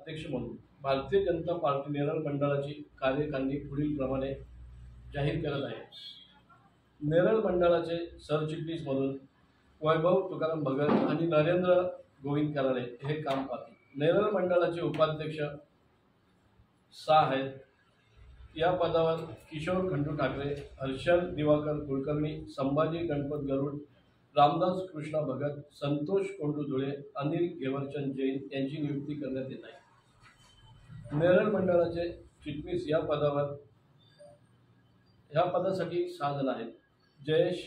अध्यक्ष म्हणून भारतीय जनता पार्टी नेरळ मंडळाची कार्यकारिणी पुढील प्रमाणे जाहीर करत आहे. नेरळ मंडळाचे सरचिटणीस म्हणून वैभव तुकाराम भगत आणि नरेंद्र गोविंद कराळे हे काम पाहतील. नेरळ मंडळाचे उपाध्यक्ष 6 आहेत. या पदावर किशोर खंडू ठाकरे, हर्षल दिवाकर कुलकर्णी, संभाजी गणपत गरुड, रामदास कृष्णा भगत, संतोष कोंडू धुळे, अनिल गेवरचंद जैन यांची नियुक्ती करण्यात येत आहे. नेरळ मंडळाचे चिटणीस या पदासाठी 6 जण आहेत. जयेश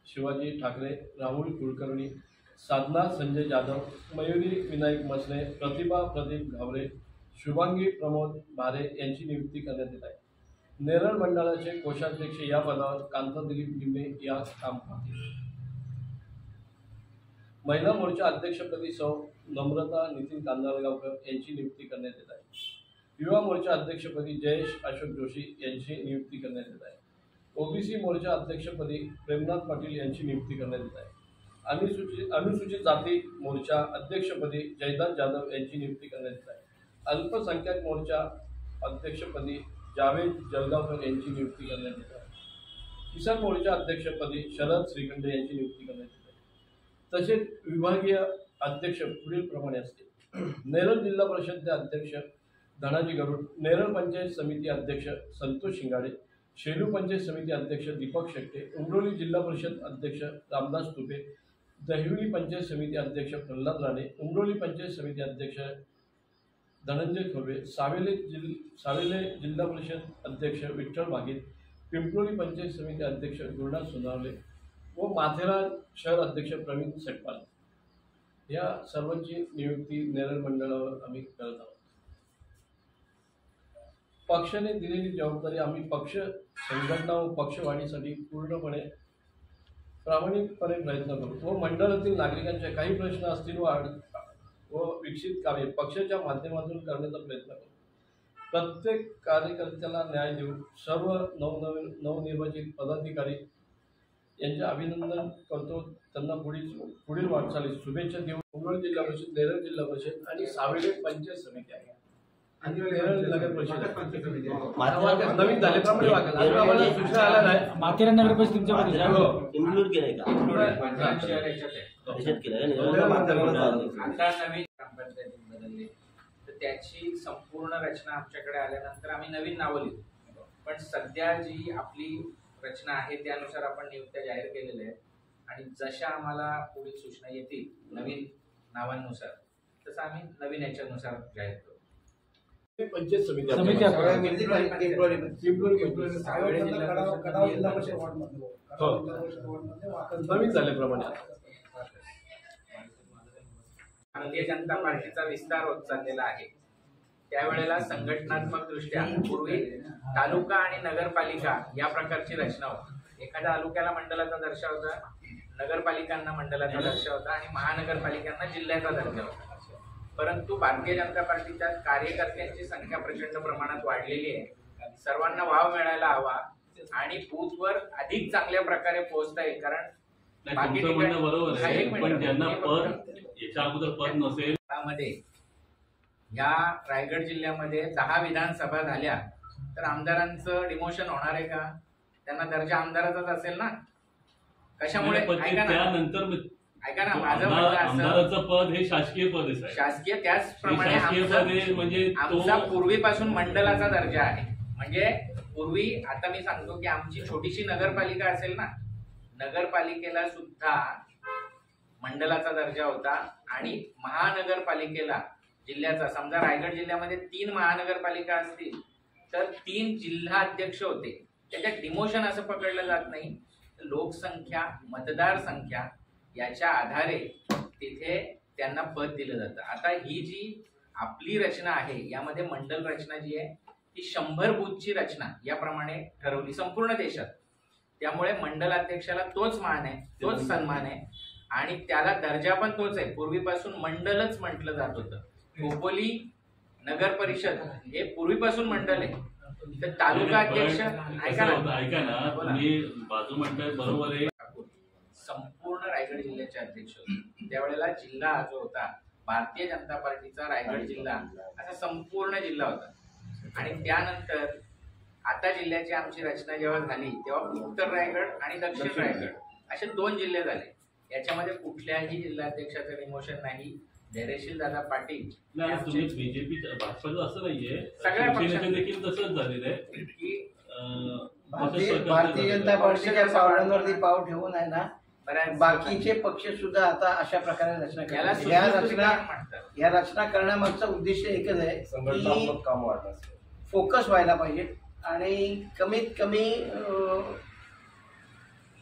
शिवाजी ठाकरे, राहुल कुलकर्णी, साधना संजय जाधव, मयुरी विनायक मसने, प्रतिभा प्रदीप घावरे, शुभांगी प्रमोद भारे यांची नियुक्ती करण्यात येत आहे. नेरळ मंडळाचे कोषाध्यक्ष या पदावर कांता दिलीप लिंबे या काम पाहतील. महिला मोर्चा अध्यक्षपदी सौ नम्रता नितीन कांदळगावकर यांची नियुक्ती करण्यात येत आहे. युवा मोर्चा अध्यक्षपदी जयेश अशोक जोशी यांची नियुक्ती करण्यात येत आहे. ओबीसी मोर्चा अध्यक्षपदी प्रेमनाथ पाटील यांची नियुक्ती करण्यात येत आहे. अनुसूचित जाती मोर्चा अध्यक्षपदी जयदास जाधव यांची नियुक्ती करण्यात येत आहे. अल्पसंख्याक मोर्चा अध्यक्षपदी जावेद जळगावकर यांची नियुक्ती करण्यात येत आहे. किसान मोर्चा अध्यक्षपदी शरद श्रीखंडे यांची नियुक्ती करण्यात येत आहे. तसेच विभागीय अध्यक्ष पुढील प्रमाणे असतील. नेरळ जिल्हा परिषदचे अध्यक्ष धनाजी गरुड, नेरळ पंचायत समिती अध्यक्ष संतोष शिंगाडे, शेलू पंचायत समिती अध्यक्ष दीपक शेट्टे, उमरोली जिल्हा परिषद अध्यक्ष रामदास तुपे, दहिवली पंचायत समिती अध्यक्ष प्रल्हाद राणे, उमरोली पंचायत समिती अध्यक्ष धनंजय थोरवे, सावेले जिल्हा परिषद अध्यक्ष विठ्ठल भागीत, पिंपलोली पंचायत समिती अध्यक्ष गुरुनाथ सोनावले व माथेरान शहर अध्यक्ष प्रवीण सटपाल या सर्वांची नियुक्ती नेरळ मंडळावर आम्ही करत आहोत. पक्षाने दिलेली जबाबदारी आम्ही पक्ष संघटना व पक्षवाढीसाठी पूर्णपणे प्रामाणिकपणे प्रयत्न करू व मंडळातील नागरिकांचे काही प्रश्न असतील व विकसित कार्य पक्षाच्या माध्यमातून करण्याचा प्रयत्न करू. प्रत्येक कार्यकर्त्याला न्याय देऊ. सर्व नवनिर्वाचित पदाधिकारी यांचे अभिनंदन करतो. त्यांना पुढील वाटचालीस शुभेच्छा देऊ. उमरोली जिल्हा परिषद, नेरळ जिल्हा परिषद आणि सावेले पंचायत समिती आहे आणि नेरळ नगर परिषद नवीन झाल्याप्रमाणे वागेल. अजून आम्हाला सूचना आल्या नाही. माथेरान नगर परिषद तुमच्यामध्ये इन्क्लूड केलंय का? त्याच्यात केलंय आता नवीन ग्रामपंचायती बदलली तर त्याची संपूर्ण रचना आमच्याकडे आल्यानंतर आम्ही नवीन नावं लिहू. पण सध्या जी आपली रचना आहे त्यानुसार आपण नियुक्त्या जाहीर केलेल्या आहेत आणि जशा आम्हाला पुढील सूचना येतील नवीन नावांनुसार तसं आम्ही नवीन याच्यानुसार जाहीर करू. पंचायत समिती नवीन झाल्याप्रमाणे भारतीय जनता पार्टीचा विस्तार होत चाललेला आहे. त्यावेळेला संघटनात्मक दृष्ट्या पूर्वी तालुका आणि नगरपालिका या प्रकारची रचना होती. एखाद्या तालुक्याला मंडलाचा दर्जा होता, नगरपालिकांना मंडलाचा दर्जा होता आणि महानगरपालिकांना जिल्ह्याचा दर्जा होता. परंतु भारतीय जनता पार्टीच्या कार्यकर्त्यांची संख्या प्रचंड प्रमाणात वाढलेली आहे. सर्वांना वाव मिळायला हवा आणि बूथवर अधिक चांगल्या प्रकारे पोहोचता येईल. कारण बाकी बरोबर आहे, पण ज्यांना पद याच्या अगोदर पद नसेल त्यामध्ये या रायगड जिल्ह्यामध्ये 10 विधानसभा झाल्या तर आमदारांचं डिमोशन होणार आहे का? त्यांना दर्जा आमदाराचाच असेल ना. कशामुळे? त्यानंतर ऐका ना, माझं म्हणणं आमदाराचं पद हे शासकीय पद आहे. शासकीय त्याचप्रमाणे म्हणजे आमचा पूर्वीपासून मंडलाचा दर्जा आहे. म्हणजे पूर्वी आता मी सांगतो की आमची छोटीशी नगरपालिका असेल ना, नगरपालिकेला सुद्धा मंडलाचा दर्जा होता आणि महानगरपालिकेला जिल्ह्याचा, समजा रायगड जिल्ह्यामध्ये 3 महानगरपालिका असतील तर 3 जिल्हा अध्यक्ष होते. त्याच्यात डिमोशन असं पकडलं जात नाही. लोकसंख्या, मतदार संख्या याच्या आधारे तिथे त्यांना पद दिलं जातं. आता ही जी आपली रचना आहे यामध्ये मंडल रचना जी आहे ती 100 बूथची रचना याप्रमाणे ठरवली संपूर्ण देशात. त्यामुळे मंडल अध्यक्षाला तोच मान आहे, तोच सन्मान आहे आणि त्याला दर्जा पण तोच आहे. पूर्वीपासून मंडलच म्हटलं जात होतं. खोपोली नगर परिषद हे पूर्वीपासून मंडल आहे. तर तालुका अध्यक्ष ऐका ना तुम्ही बाजू म्हणताय बरोबर आहे. संपूर्ण रायगड जिल्ह्याचे अध्यक्ष होते. त्यावेळेला जिल्हा जो होता भारतीय जनता पार्टीचा रायगड जिल्हा असा संपूर्ण जिल्हा होता. आणि त्यानंतर आता जिल्ह्याची आमची रचना जेव्हा झाली तेव्हा उत्तर रायगड आणि दक्षिण रायगड असे 2 जिल्हे झाले. याच्यामध्ये कुठल्याही जिल्हाध्यक्षाचं डिमोशन नाही. धैर्यशील दादा पाटील तुम्ही बीजेपी भाजपचं असं नाहीये, सगळ्या शिवसेनेचं देखील तसंच झालेलं आहे की भारतीय जनता पार्टीच्या पावलांवरती पाव ठेवून आहे ना बाकीचे पक्ष सुद्धा आता अशा प्रकारे रचना करतात. या रचना करण्यामागचं उद्देश एकच आहे की फोकस व्हायला पाहिजे आणि कमीत कमी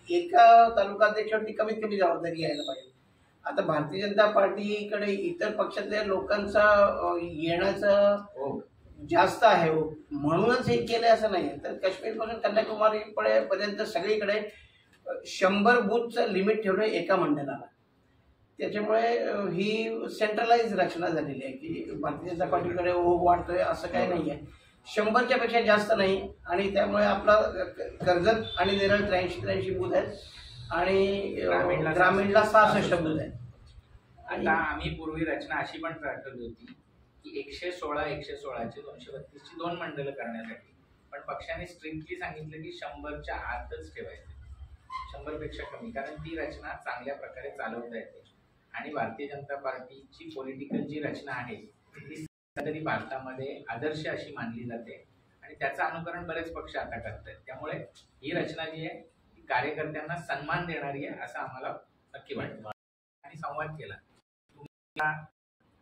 एका तालुकाध्यक्षावरती कमीत कमी जबाबदारी यायला पाहिजे. आता भारतीय जनता पार्टीकडे इतर पक्षातल्या लोकांचा येण्याचं जास्त आहे म्हणूनच हे केलं असं नाही. तर काश्मीरपासून कन्याकुमारी पर्यंत सगळीकडे 100 बूथचं लिमिट ठेवलं एका मंडळाला. त्याच्यामुळे ही सेंट्रलाइज रचना झालेली आहे की भारतीय जनता पार्टीकडे ओघ वाढतोय असं काही नाही आहे. 100च्या पेक्षा जास्त नाही. आणि त्यामुळे आपला कर्जत आणि नेरळ 83 बूथ आहेत आणि ग्रामीणला 66 बूथ आहेत. आता आम्ही पूर्वी रचना अशी पण ठरवली होती की 116ची 232ची 2 मंडळ करण्यासाठी, पण पक्षाने स्ट्रिक्टली सांगितलं की 100च्या आतच ठेवायचं, 100 पेक्षा कमी, कारण ती रचना चांगल्या प्रकारे चालवता येते. आणि भारतीय जनता पार्टीची पॉलिटिकल जी रचना आहे ती तरी भारतामध्ये आदर्श अशी मानली जाते आणि त्याचं अनुकरण बरेच पक्ष आता करत आहेत. त्यामुळे ही रचना जी आहे ती कार्यकर्त्यांना सन्मान देणारी आहे असं आम्हाला नक्की वाटतं. आणि संवाद केला,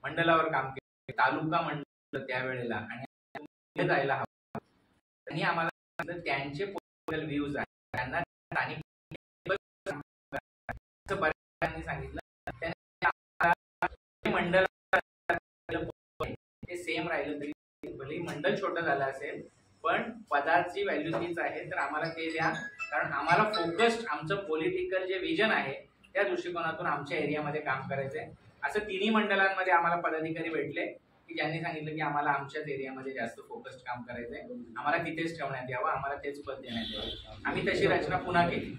मंडलावर काम केलं, तालुका मंडळ त्यावेळेला, आणि जायला हवं. त्यांनी आम्हाला त्यांचे पॉलिटिकल व्ह्यूज आहेत, त्यांना स्थानिक सांगितलं मंडळ ते सेम राहिलं तरी भले मंडळ छोटं झालं असेल पण पदाची व्हॅल्यू तीच आहे. तर आम्हाला ते द्या, कारण आम्हाला फोकस्ड आमचं पॉलिटिकल जे विजन आहे त्या दृष्टिकोनातून आमच्या एरियामध्ये काम करायचंय. असं 3 मंडळांमध्ये आम्हाला पदाधिकारी भेटले की ज्यांनी सांगितलं की आम्हाला आमच्याच एरियामध्ये जास्त फोकस्ड काम करायचंय, आम्हाला तिथेच ठेवण्यात यावं, आम्हाला तेच पद देण्यात यावं. आम्ही तशी रचना पुन्हा केली.